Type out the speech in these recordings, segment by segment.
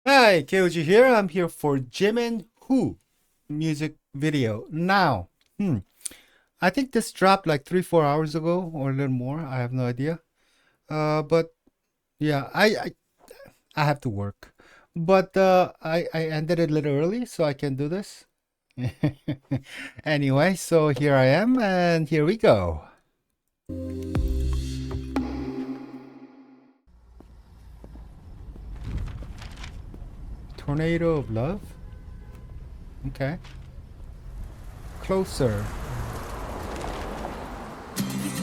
Hi, KOG here. I'm here for Jimin Who music video. Now, I think this dropped like 3, 4 hours ago or a little more. I have no idea. But yeah, I have to work. But I ended it a little early so I can do this. Anyway, so here I am and here we go. Tornado of Love. Okay. Closer.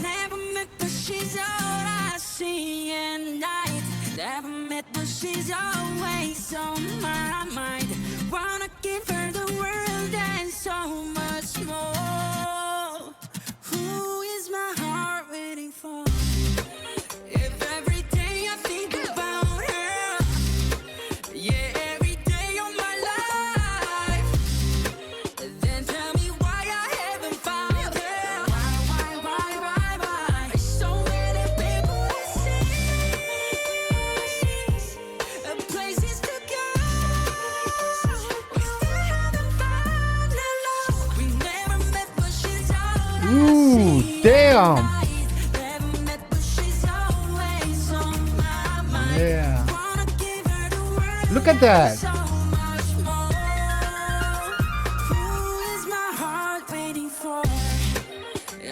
Never met, but she's all I see at night. Never met, but she's always on my mind. Wanna give her the world and so much more. Who is my heart waiting for? If every day I think about her, yeah, every day of my life, then tell me why I haven't found her. Why? So many people to see, places to go. We still haven't found the love. We never met, but she's all I Ooh, see. damn. Never met, but she's always on my mind. Yeah. Wanna give her the world Look at that. so much more. Who is my heart waiting for?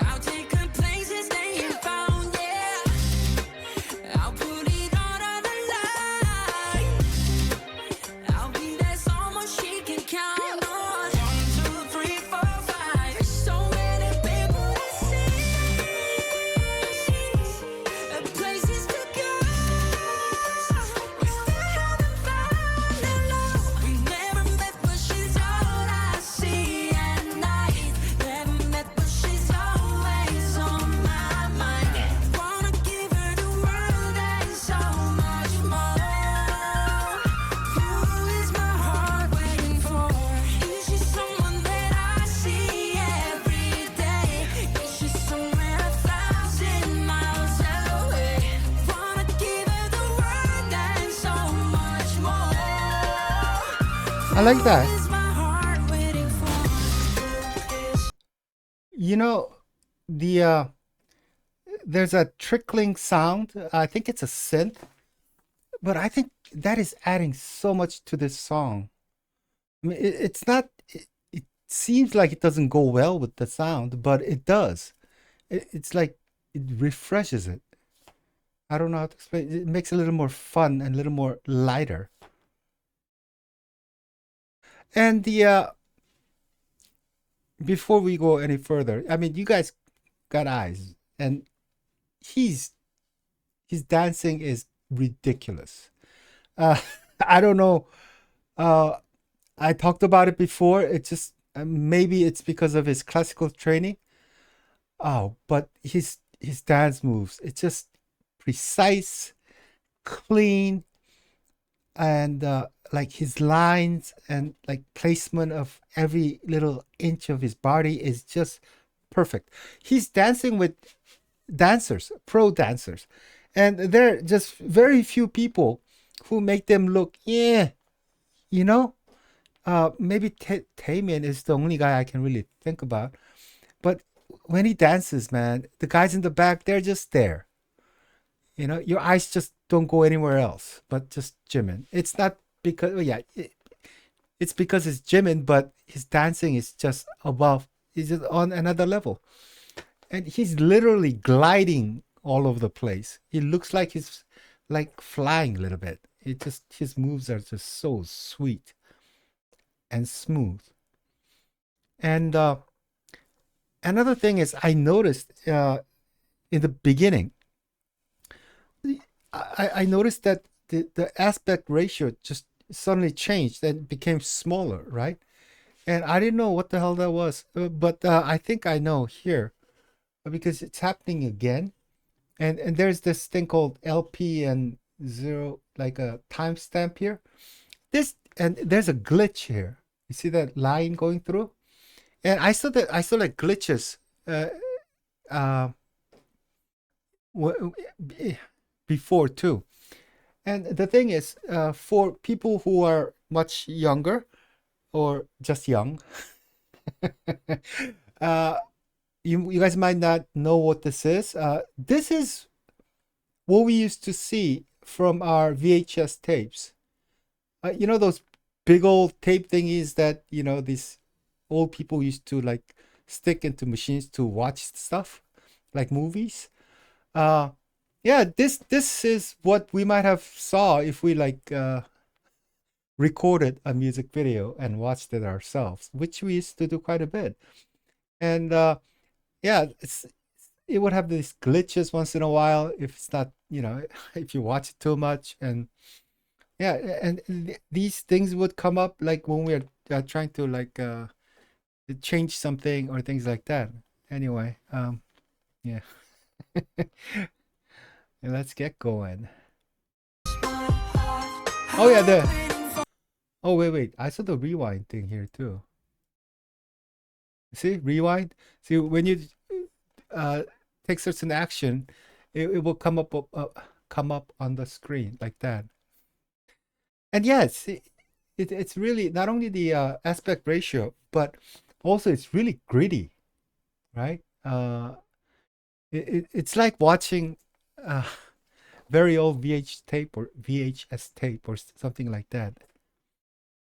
I'll take her places they ain't found yet. I'll put it all on the line. I'll be there someone she can count on. 1, 2, 3, 4, 5. There's so many people to see, places to go. We still haven't found the love. We never met, but she's all I see at night. Never met, but she's always on my mind. Wanna give her the world and so much more. Who is my heart waiting for? Is she someone that I see every day? Is she somewhere 1,000 miles away? Wanna give her the world and so much more. I like that. Who is my heart waiting for? You know, the there's a trickling sound. I think it's a synth, but I think that is adding so much to this song. I mean, it's not. It seems like it doesn't go well with the sound, but it does. It's like it refreshes it. I don't know how to explain. It makes it a little more fun and a little more lighter. And the before we go any further, I mean, you guys got eyes, and he's his dancing is ridiculous. Uh, I don't know. Uh, I talked about it before. It just maybe it's because of his classical training. Oh, but his dance moves, it's just precise, clean, and like his lines and like placement of every little inch of his body is just perfect. He's dancing with dancers, pro dancers, and there are just very few people who make them look, yeah, you know. Maybe Taemin is the only guy I can really think about. But when he dances, man, the guys in the back, they're just there. You know, your eyes just don't go anywhere else, but just Jimin. It's not because, well, yeah, it's because it's Jimin, but his dancing is just above, is just on another level. And he's literally gliding all over the place. He looks like he's like flying a little bit. It just, his moves are just so sweet and smooth. And another thing is, I noticed in the beginning, I noticed that the aspect ratio just suddenly changed and became smaller, right? And I didn't know what the hell that was, but I think I know here because it's happening again. And there's this thing called LP and zero, like a timestamp here. This and there's a glitch here. You see that line going through? And I saw like glitches uh, uh, before too. And the thing is, for people who are much younger or just young, uh, you guys might not know what this is. This is what we used to see from our VHS tapes. You know those big old tape thingies that these old people used to like stick into machines to watch stuff, like movies. Uh, yeah, this is what we might have saw if we like recorded a music video and watched it ourselves, which we used to do quite a bit. And yeah, it would have these glitches once in a while if it's not, if you watch it too much. And yeah, and these things would come up like when we're trying to like change something or things like that. Anyway, yeah, and let's get going. Oh yeah, oh wait, I saw the rewind thing here too. See, rewind. See, when you uh take certain action, it will come up on the screen like that. And yes, it's really not only the aspect ratio, but also it's really gritty, right? It's like watching uh, very old VHS tape or something like that.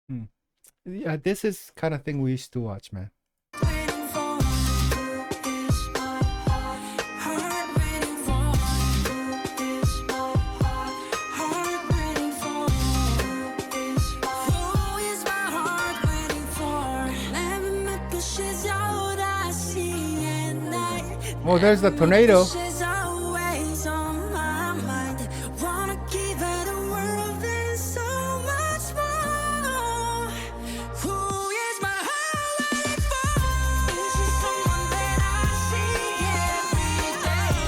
Hmm. Yeah, this is kind of thing we used to watch, man. Waiting for is my heart waiting for is my heart waiting for is who is my heart waiting for? Never met but she's all I see at night. Oh, there's the Never met but tornado. she's always on my mind. Wanna give her the world and so much more. Who is my heart waiting for? Is she someone that I see every day?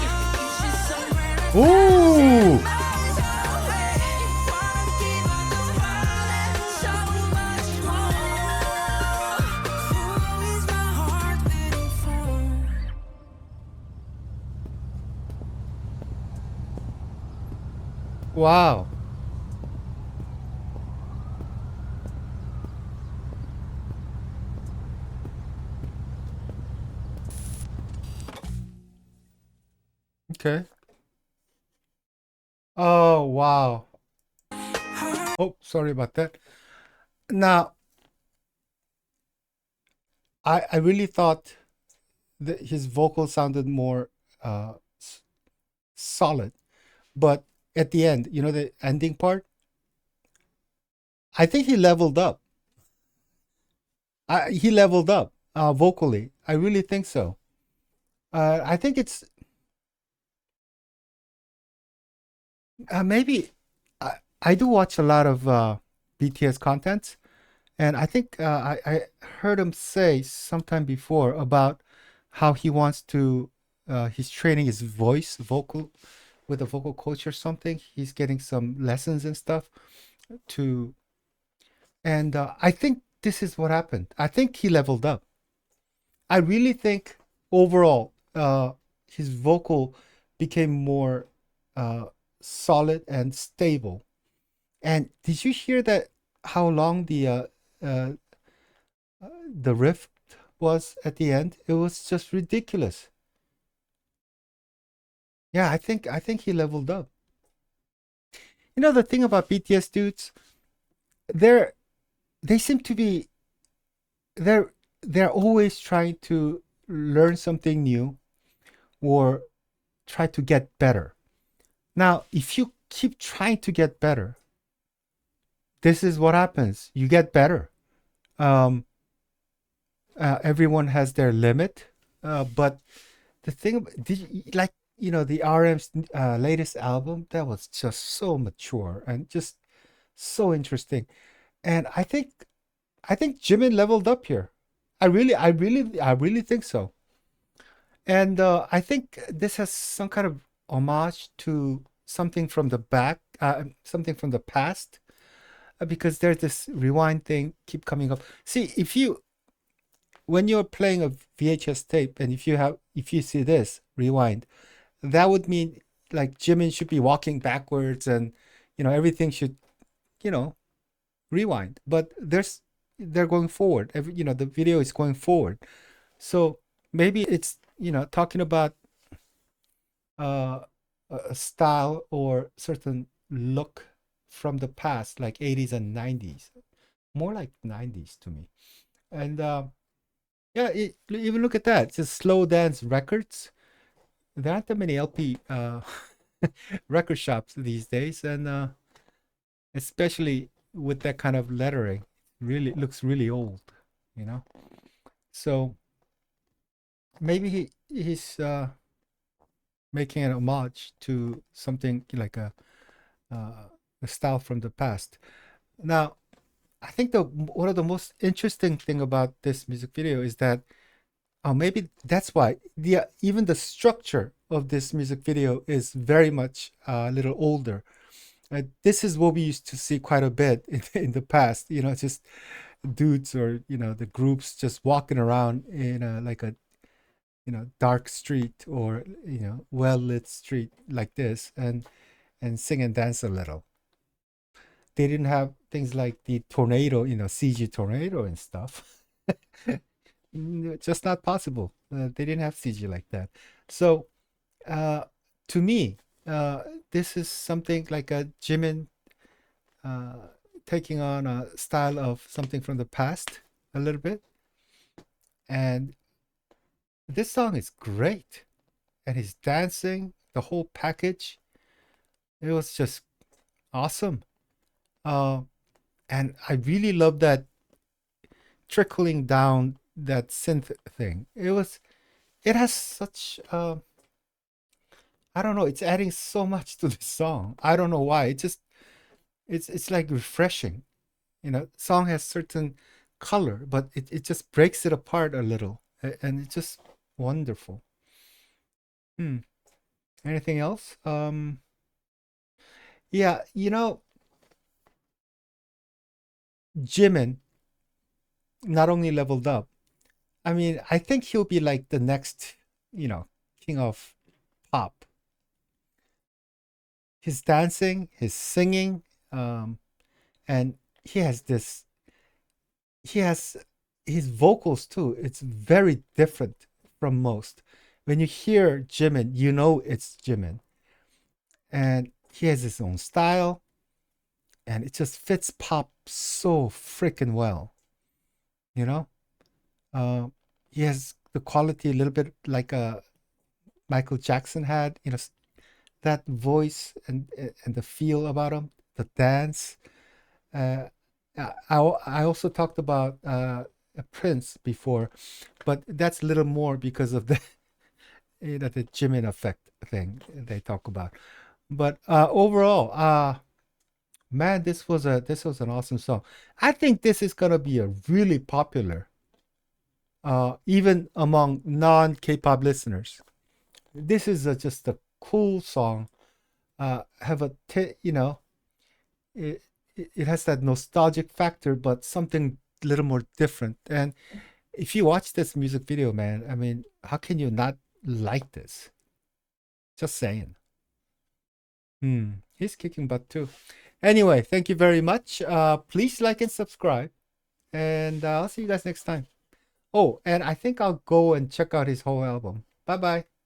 Is she somewhere that Ooh, miles away? Wanna give her the world and so much more. Who is my heart waiting for? wow. Okay. Oh, wow. Oh, sorry about that. Now, I really thought that his vocal sounded more solid, but at the end, the ending part, I think he leveled up. He leveled up vocally. I really think so. I think it's maybe I do watch a lot of BTS content, and I think I heard him say sometime before about how he wants to he's training his vocal with a vocal coach or something. He's getting some lessons and stuff to, and I think this is what happened. I think he leveled up. I really think overall, his vocal became more uh, solid and stable. And did you hear that? How long uh, the riff was at the end? It was just ridiculous. Yeah, I think he leveled up. The thing about BTS dudes, they're they seem to be they're they're always trying to learn something new or try to get better. Now, if you keep trying to get better, this is what happens. You get better. Um, everyone has their limit, but the thing, like the RM's latest album, that was just so mature and just so interesting. And I think Jimin leveled up here. I really think so. And I think this has some kind of homage to something from the past, because there's this rewind thing keep coming up. See, if you when you're playing a VHS tape, and if you see this rewind, that would mean like Jimin should be walking backwards, and everything should, you know, rewind. But they're going forward. The video is going forward. So maybe it's, talking about uh, a style or certain look from the past, like 80s and 90s, more like 90s to me. And yeah, even look at that. Just slow dance records. There aren't that many LP record shops these days, and especially with that kind of lettering, really it looks really old, you know. So maybe he's making an homage to something like a style from the past. Now, I think the one of the most interesting thing about this music video is that, oh, maybe that's why even the structure of this music video is very much a little older. This is what we used to see quite a bit in the past. Just dudes or the groups just walking around in like a dark street or well lit street like this, and sing and dance a little. They didn't have things like the tornado, CG tornado and stuff. Just not possible. They didn't have CG like that. So uh, to me, uh, this is something like a Jimin uh, taking on a style of something from the past a little bit. And this song is great. And he's dancing, the whole package. It was just awesome. Uh, and I really love that trickling down that synth thing. It has such, I don't know, it's adding so much to the song. I don't know why. It's like refreshing. Song has certain color, but it just breaks it apart a little. And it's just wonderful. Hmm. Anything else? Yeah, Jimin not only leveled up. I mean, I think he'll be like the next, king of pop. His dancing, his singing, um, and he has this. He has his vocals too. It's very different from most. When you hear Jimin, you know it's Jimin, and he has his own style, and it just fits pop so freaking well. You know, uh, he has the quality a little bit like Michael Jackson had. That voice and the feel about him, the dance. Uh, I also talked about Prince before, but that's a little more because of the the Jimin effect thing they talk about. But overall, man, this was an awesome song. I think this is gonna be a really popular, even among non K-pop listeners. This is just a cool song. Have a it, it has that nostalgic factor, but something a little more different. And if you watch this music video, man, I mean, how can you not like this? Just saying. He's kicking butt too. Anyway, thank you very much. Please like and subscribe, and I'll see you guys next time. Oh, and I think I'll go and check out his whole album. Bye bye.